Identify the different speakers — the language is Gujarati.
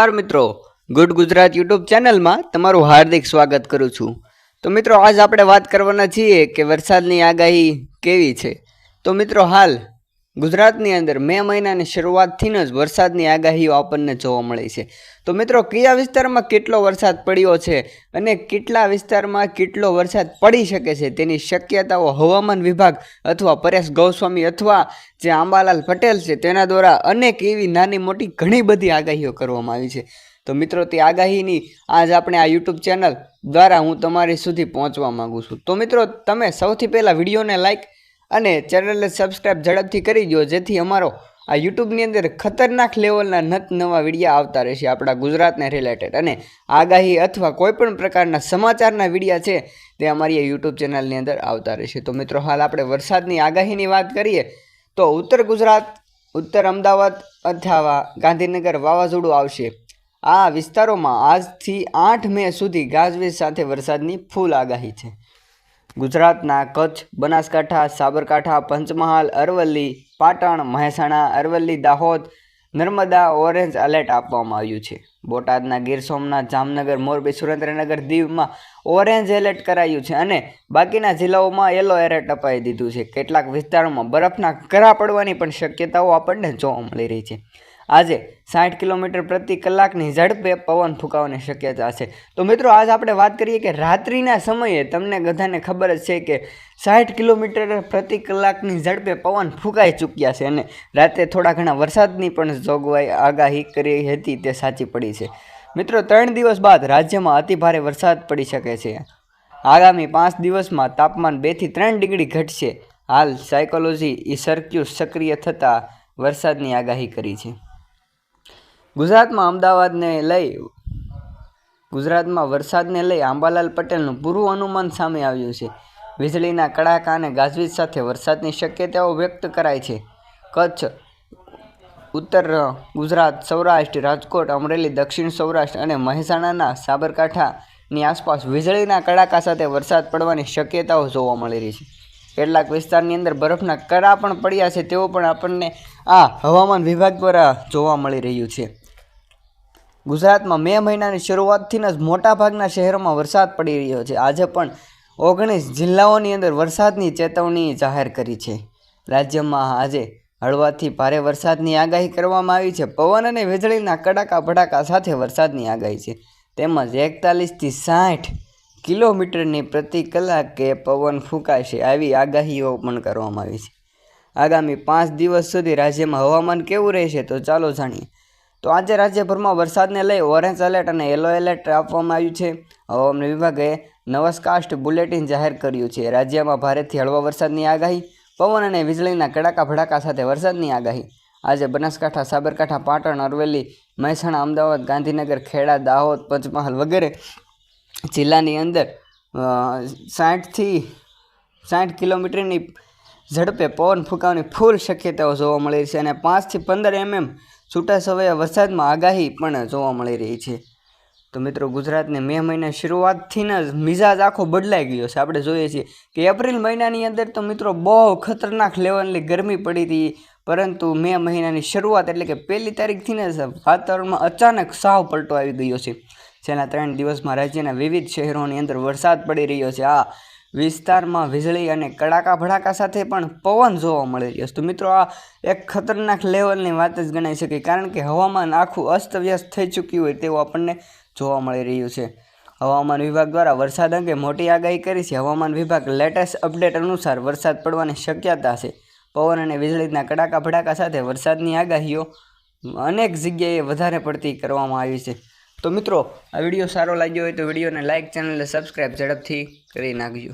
Speaker 1: નમસ્કાર મિત્રો, ગુડ ગુજરાત યુટ્યુબ ચેનલમાં તમારું હાર્દિક સ્વાગત કરું છું। તો મિત્રો આજ આપણે વાત કરવાના છીએ કે વરસાદની આગાહી કેવી છે। તો મિત્રો હાલ ગુજરાતની અંદર મે મહિનાની શરૂઆતથી જ વરસાદની આગાહીઓ આપણને જોવા મળી છે। તો મિત્રો કયા વિસ્તારમાં કેટલો વરસાદ પડ્યો છે અને કેટલા વિસ્તારમાં કેટલો વરસાદ પડી શકે છે તેની શક્યતાઓ હવામાન વિભાગ અથવા પરેશ ગોસ્વામી અથવા જે આંબાલાલ પટેલ છે તેના દ્વારા અનેક એવી નાની મોટી ઘણી બધી આગાહીઓ કરવામાં આવી છે। તો મિત્રો તે આગાહીની આજ આપણે આ યુટ્યુબ ચેનલ દ્વારા હું તમારી સુધી પહોંચવા માંગુ છું। તો મિત્રો તમે સૌથી પહેલાં વિડીયોને લાઈક અને ચેનલને સબસ્ક્રાઈબ ઝડપથી કરી દો, જેથી અમારો આ યુટ્યુબની અંદર ખતરનાક લેવલના નવા વિડીયો આવતા રહેશે આપણા ગુજરાતને રિલેટેડ, અને આગાહી અથવા કોઈપણ પ્રકારના સમાચારના વિડીયા છે તે અમારી આ યુટ્યુબ ચેનલની અંદર આવતા રહેશે। તો મિત્રો હાલ આપણે વરસાદની આગાહીની વાત કરીએ તો ઉત્તર ગુજરાત, ઉત્તર અમદાવાદ અથવા ગાંધીનગર વાવાઝોડું આવશે। આ વિસ્તારોમાં આજથી 8 મે સુધી ગાજવીજ સાથે વરસાદની ફૂલ આગાહી છે। ગુજરાતના કચ્છ, બનાસકાંઠા, સાબરકાંઠા, પંચમહાલ, અરવલ્લી, પાટણ, મહેસાણા, અરવલ્લી, દાહોદ, નર્મદા ઓરેન્જ એલર્ટ આપવામાં આવ્યું છે। બોટાદના ગીર સોમનાથ, જામનગર, મોરબી, સુરેન્દ્રનગર, દીવમાં ઓરેન્જ એલર્ટ કરાયું છે અને બાકીના જિલ્લાઓમાં યલો એલર્ટ અપાઈ દીધું છે। કેટલાક વિસ્તારોમાં બરફના કરા પડવાની પણ શક્યતાઓ આપણને જોવા મળી રહી છે। આજે 60 કિલોમીટર પ્રતિ કલાકની ઝડપે પવન ફૂંકાવાની શક્યતા છે। તો મિત્રો આજ આપણે વાત કરીએ કે રાત્રિના સમયે તમને બધાને ખબર જ છે કે 60 કિલોમીટર પ્રતિ કલાકની ઝડપે પવન ફૂંકાઈ ચૂક્યા છે અને રાતે થોડા ઘણા વરસાદની પણ જોગવાઈ આગાહી કરી હતી તે સાચી પડી છે। મિત્રો 3 દિવસ બાદ રાજ્યમાં અતિભારે વરસાદ પડી શકે છે। આગામી 5 દિવસમાં તાપમાન 2 થી 3 ડિગ્રી ઘટશે। હાલ સાયકોલોજી સર્ક્યુ સક્રિય થતાં વરસાદની આગાહી કરી છે। ગુજરાતમાં વરસાદને લઈ આંબાલાલ પટેલનું પૂર્વ અનુમાન સામે આવ્યું છે। વીજળીના કડાકા અને ગાજવીજ સાથે વરસાદની શક્યતાઓ વ્યક્ત કરાઈ છે। કચ્છ, ઉત્તર ગુજરાત, સૌરાષ્ટ્ર, રાજકોટ, અમરેલી, દક્ષિણ સૌરાષ્ટ્ર અને મહેસાણાના સાબરકાંઠાની આસપાસ વીજળીના કડાકા સાથે વરસાદ પડવાની શક્યતાઓ જોવા મળી રહી છે। કેટલાક વિસ્તારની અંદર બરફના કરા પણ પડ્યા છે તેવું પણ આપણને આ હવામાન વિભાગ દ્વારા જોવા મળી રહ્યું છે। ગુજરાતમાં મે મહિનાની શરૂઆતથી જ મોટાભાગના શહેરોમાં વરસાદ પડી રહ્યો છે। આજે પણ 19 જિલ્લાઓની અંદર વરસાદની ચેતવણી જાહેર કરી છે। રાજ્યમાં આજે હળવાથી ભારે વરસાદની આગાહી કરવામાં આવી છે। પવન અને વીજળીના કડાકા ભડાકા સાથે વરસાદની આગાહી છે, તેમજ 41 થી 60 કિલોમીટરની પ્રતિ કલાકે પવન ફૂંકાશે આવી આગાહીઓ પણ કરવામાં આવી છે। આગામી 5 દિવસ સુધી રાજ્યમાં હવામાન કેવું રહેશે તો ચાલો જાણીએ। તો આજે રાજ્યભરમાં વરસાદને લઈ ઓરેન્જ એલર્ટ અને યલો એલર્ટ આપવામાં આવ્યું છે। હવામાન વિભાગે નવસ્કાસ્ટ બુલેટિન જાહેર કર્યું છે। રાજ્યમાં ભારેથી હળવા વરસાદની આગાહી, પવન અને વીજળીના કડાકા ભડાકા સાથે વરસાદની આગાહી। આજે બનાસકાંઠા, સાબરકાંઠા, પાટણ, અરવલ્લી, મહેસાણા, અમદાવાદ, ગાંધીનગર, ખેડા, દાહોદ, પંચમહાલ વગેરે જિલ્લાની અંદર 60 થી 60 કિલોમીટરની ઝડપે પવન ફૂંકાવાની ફૂલ શક્યતાઓ જોવા મળી રહી છે અને 5 થી 15 mm છૂટાછવાયા વરસાદમાં આગાહી પણ જોવા મળી રહી છે। તો મિત્રો ગુજરાતને મે મહિના શરૂઆતથી જ મિજાજ આખો બદલાઈ ગયો છે। આપણે જોઈએ છીએ કે એપ્રિલ મહિનાની અંદર તો મિત્રો બહુ ખતરનાક લેવલની ગરમી પડી હતી, પરંતુ મે મહિનાની શરૂઆત એટલે કે 1 તારીખથી જ વાતાવરણમાં અચાનક સાવ પલટો આવી ગયો છે। છેલ્લા 3 દિવસમાં રાજ્યના વિવિધ શહેરોની અંદર વરસાદ પડી રહ્યો છે। આ વિસ્તારમાં વીજળી અને કડાકા ભડાકા સાથે પણ પવન જોવા મળી રહ્યો છે। તો મિત્રો આ એક ખતરનાક લેવલની વાત જ ગણાઈ શકે, કારણ કે હવામાન આખું અસ્તવ્યસ્ત થઈ ચૂક્યું હોય તેવું આપણને જોવા મળી રહ્યું છે। હવામાન વિભાગ દ્વારા વરસાદ અંગે મોટી આગાહી કરી છે। હવામાન વિભાગ લેટેસ્ટ અપડેટ અનુસાર વરસાદ પડવાની શક્યતા છે। પવન અને વીજળીના કડાકા ભડાકા સાથે વરસાદની આગાહીઓ અનેક જગ્યાએ વધારે પડતી કરવામાં આવી છે। તો મિત્રો આ વિડીયો સારો લાગ્યો હોય તો વિડીયોને લાઇક, ચેનલને સબસ્ક્રાઈબ ઝડપથી કરી નાખજો।